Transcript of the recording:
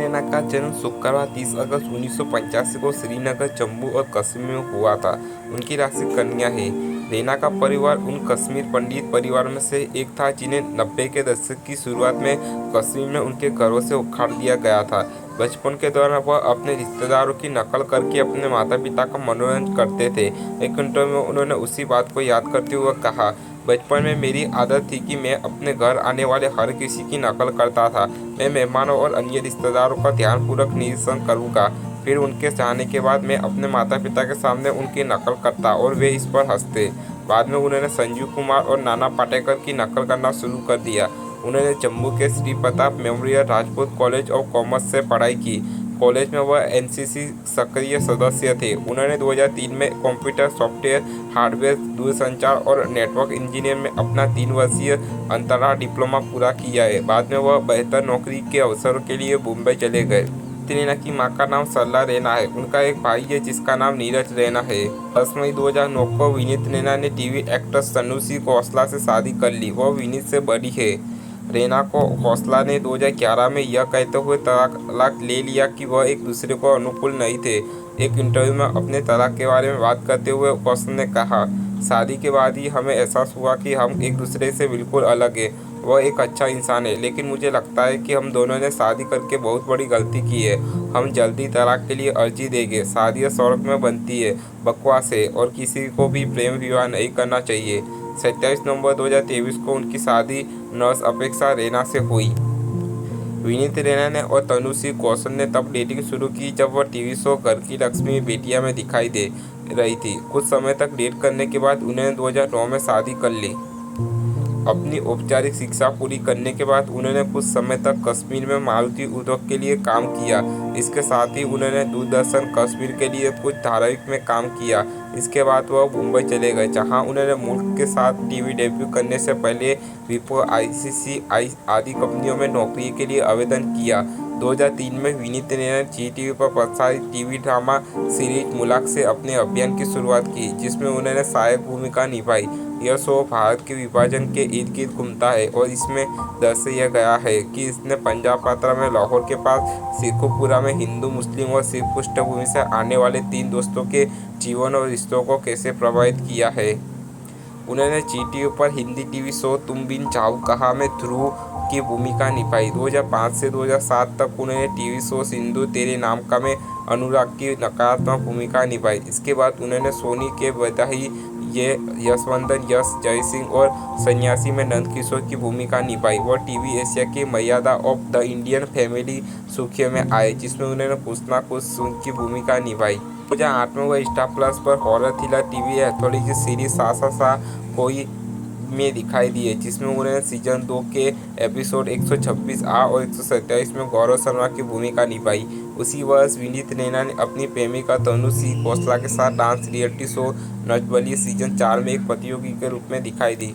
रैना का जन्म शुक्रवार 30 अगस्त 1985 को श्रीनगर, जम्मू और कश्मीर में हुआ था। उनकी राशि कन्या है। रैना का परिवार उन कश्मीर पंडित परिवार में से एक था जिन्हें 90 के दशक की शुरुआत में कश्मीर में उनके घरों से उखाड़ दिया गया था। बचपन के दौरान वह अपने रिश्तेदारों की नकल करके अपने माता पिता का मनोरंजन करते थे। एक इंटरव्यू में उन्होंने उसी बात को याद करते हुए कहा, बचपन में मेरी आदत थी कि मैं अपने घर आने वाले हर किसी की नकल करता था। मैं मेहमानों और अन्य रिश्तेदारों का ध्यानपूर्वक निरीक्षण करूंगा, फिर उनके जाने के बाद मैं अपने माता पिता के सामने उनकी नकल करता और वे इस पर हंसते। बाद में उन्होंने संजीव कुमार और नाना पाटेकर की नकल करना शुरू कर दिया। उन्होंने जम्मू के Shri Pratap memorial Rajput college of commerce से पढ़ाई की। कॉलेज में वह एनसीसी सक्रिय सदस्य थे। उन्होंने 2003 में कंप्यूटर सॉफ्टवेयर, हार्डवेयर, दूरसंचार और नेटवर्क इंजीनियर में अपना 3 वर्षीय अंतराल डिप्लोमा पूरा किया है। बाद में वह बेहतर नौकरी के अवसरों के लिए मुंबई चले गए। रैना की मां का नाम सरला रैना है। उनका एक भाई है जिसका नाम नीरज रैना है। 10 मई 2009 को विनीत रैना ने टीवी एक्टर तनुश्री कौशला से शादी कर ली। वह विनीत से बड़ी है। रैना को कौशला ने 2011 में यह कहते हुए तलाक ले लिया कि वह एक दूसरे को अनुकूल नहीं थे। एक इंटरव्यू में अपने तलाक के बारे में बात करते हुए कौशल ने कहा, शादी के बाद ही हमें एहसास हुआ कि हम एक दूसरे से बिल्कुल अलग हैं। वह एक अच्छा इंसान है, लेकिन मुझे लगता है कि हम दोनों ने शादी करके बहुत बड़ी गलती की है। हम जल्दी तलाक के लिए अर्जी देंगे। शादी स्वर्ग में बनती है, बकवास है और किसी को भी प्रेम विवाह नहीं करना चाहिए। 27 नवंबर 2023 को उनकी शादी नर्स अपेक्षा रैना से हुई। विनीत रैना ने और तनुश्री कौशल ने तब डेटिंग शुरू की जब वह टीवी शो घर की लक्ष्मी बेटियां में दिखाई दे रही थी। कुछ समय तक डेट करने के बाद उन्होंने 2009 में शादी कर ली। अपनी औपचारिक शिक्षा पूरी करने के बाद उन्होंने कुछ समय तक कश्मीर में मारुति उद्योग के लिए काम किया। इसके साथ ही उन्होंने दूरदर्शन कश्मीर के लिए कुछ धारावाहिक में काम किया। इसके बाद वह मुंबई चले गए, जहां उन्होंने मुल्क के साथ टीवी डेब्यू करने से पहले विप्रो, आईसीसीआई आदि कंपनियों में नौकरी के लिए आवेदन किया। 2003 में विनीत रैना ने जी टीवी पर प्रसारित टीवी ड्रामा सीरीज मुलाक से अपने अभियान की शुरुआत की, जिसमें उन्होंने सहायक भूमिका निभाई। यह शो भारत के विभाजन के इर्द गिर्द घूमता है और इसमें दर्शाया गया है कि इसने पंजाब प्रांत में लाहौर के पास शेखुपुरा में हिंदू, मुस्लिम और सिख पृष्ठभूमि से आने वाले 3 दोस्तों के जीवन और रिश्तों को कैसे प्रभावित किया है। उन्होंने जी टीवी पर हिंदी टीवी शो तुम बिन जाओ कहाँ में ध्रुव की भूमिका निभाई। 2005 से 2007 तक उन्होंने टीवी शो सिंधु तेरे नाम का में अनुराग की नकारात्मक भूमिका निभाई। इसके बाद उन्होंने सोनी के बधाई, ये यशवंतन, यश, जय सिंह और सन्यासी में नंदकिशोर की भूमिका निभाई। वह टीवी एशिया की मर्यादा ऑफ द इंडियन फैमिली सुखिया में आए, जिसमें उन्होंने कुछ ना कुछ की भूमिका निभाई। 2008 में वह स्टार प्लस पर horror thriller TV ethology series सा सा सा कोई में दिखाई दिए, जिसमें उन्होंने सीजन 2 के एपिसोड 126 आ और 127 में गौरव शर्मा की भूमिका निभाई। उसी वर्ष विनीत रैना ने अपनी प्रेमिका तनुश्री कौशला के साथ dance reality show Nach Baliye season 4 में एक प्रतियोगी के रूप में दिखाई दी।